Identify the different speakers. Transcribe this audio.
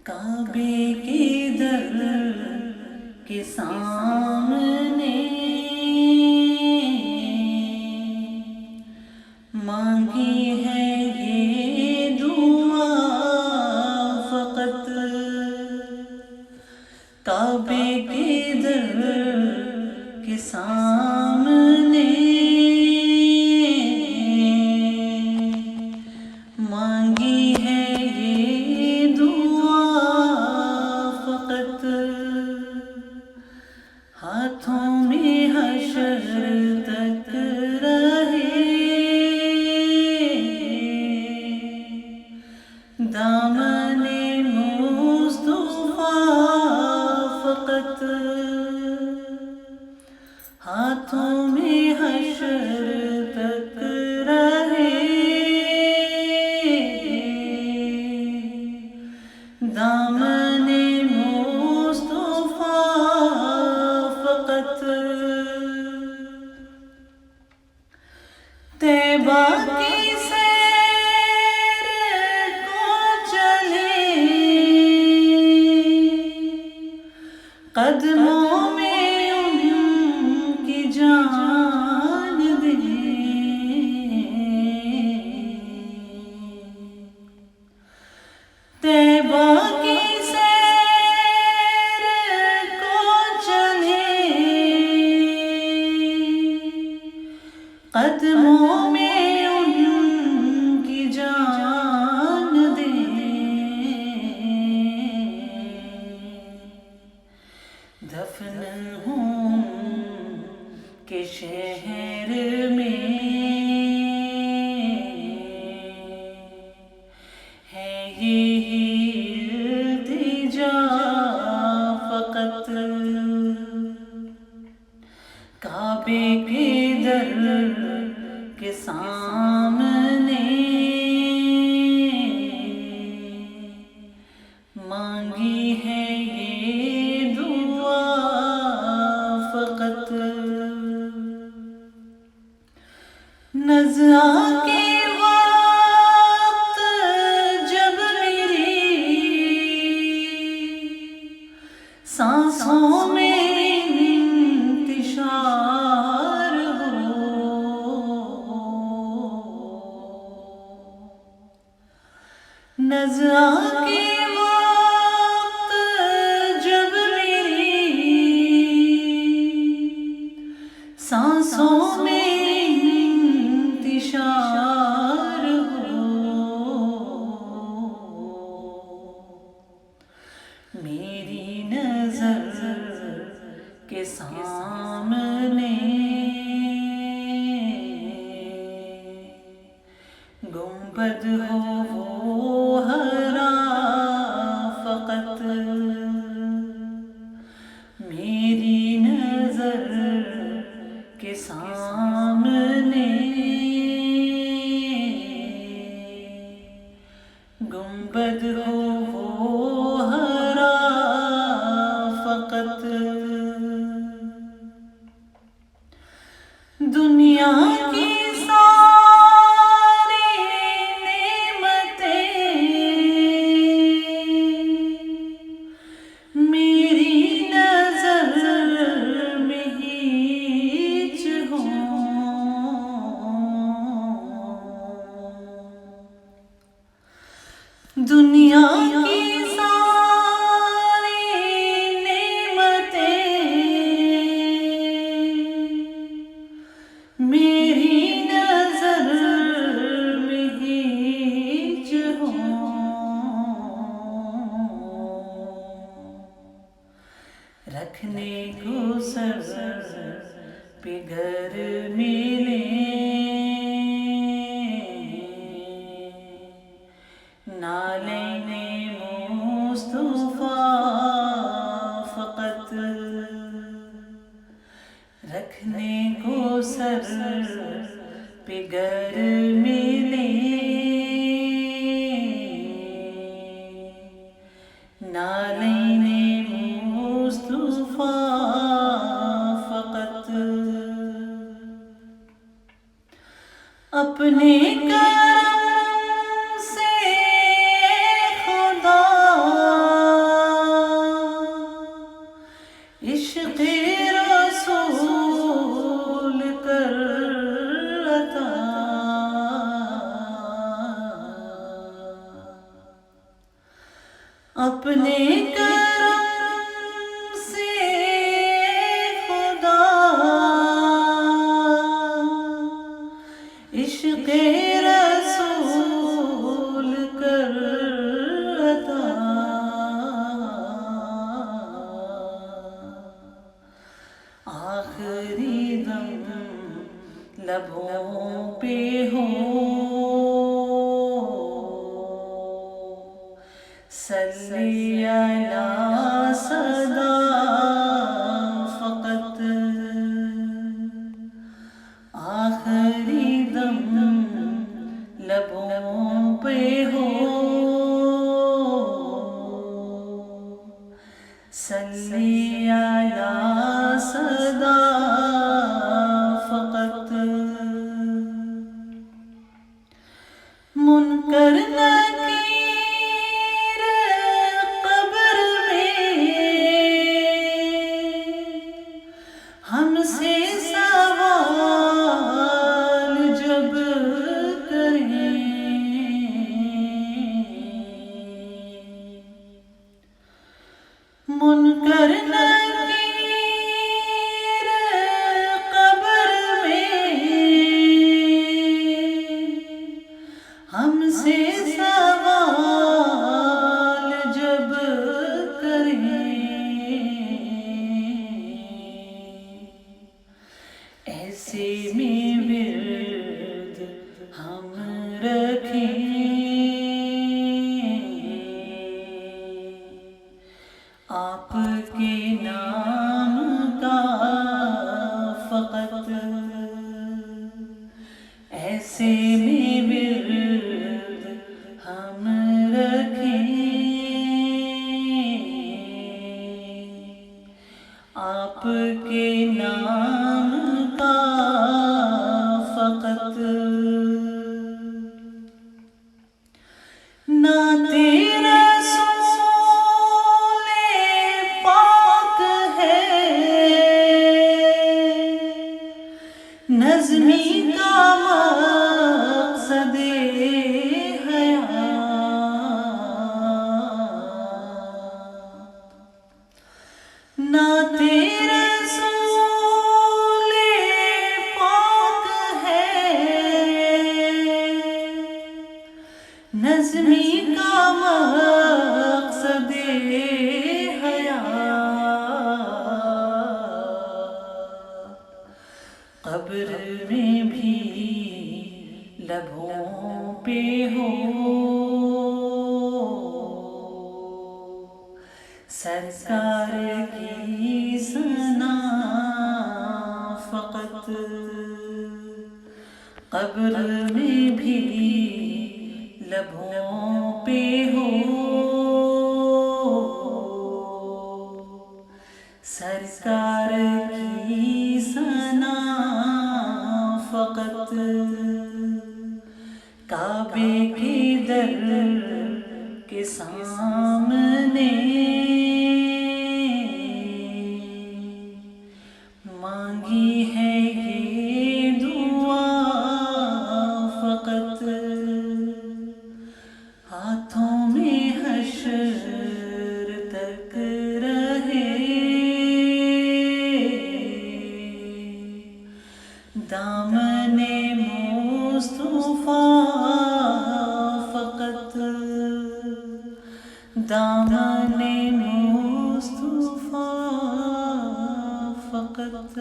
Speaker 1: کعبے کے در کے سامنے مانگی ہے یہ دعا فقط، کعبے کے در کے سامنے مانگی ہے یہ دعا فقط، ہاتھوں میں حشر تک رہے دامن مصطفیٰ فقط، ہاتھوں میں حشر تک رہے دامن مصطفیٰ فقط، طیبہ کی سیر کو چلے قدموں میں ان کی جان دے، طیبہ کی سیر کو چلے قدموں میں ان کی جان دے، دفن ہوں کہ شہر میں ہے یہ التجا فقط، کعبے کے در کے سامنے مانگی ہے یہ دعا فقط، نزع کے وقت جب میری سانسوں میں انتشار نزع کے وقت جب میری سانسوں میں انتشار میری نظر کے سامنے گنبد ہو وہ ہرا فقط، میری نظر کے سامنے گنبد ہو وہ ہرا فقط، دنیا کی دنیا کی ساری نعمتیں میری نظر میں ہیچ ہوں، رکھنے کو سر پہ گھر ملے نالین مصطفیٰ فقط، رکھنے کو سر پہ گھر ملے نالین مصطفیٰ فقط، اپنے کرم سے خدا اپنے کرم سے خدا عشق رسول کر عطا، آخری دم لبوں پہ ہو صلی علی صدا فقط، آخری دم لبوں پہ ہو صلی علی صدا فقط، منکر نکیر قبر میں ہم سے سوال جب کریں، منکر نکیر قبر میں ہم سے سوال جب کریں، ایسے میں ورد ہم رکھیں، آپ کے نام کا فقط، ایسے میں ورد ہم رکھیں، آپ کے نام کا فقط، نعت رسول پاک ہے، نظمی کا مقصد حیات، نعت رسول پاک ہے، نظمی کا مقصد حیات، قبر میں بھی لبوں پہ ہو سرکار کی ثنا فقط، قبر میں بھی لبوں پہ ہو سرکار کی ثنا فقط، کعبے کے در کے سامنے مانگی ہے یہ دعا فقط، ہاتھوں میں حشر تک رہے دامن مصطفیٰ فقط، دامن مصطفیٰ فقط۔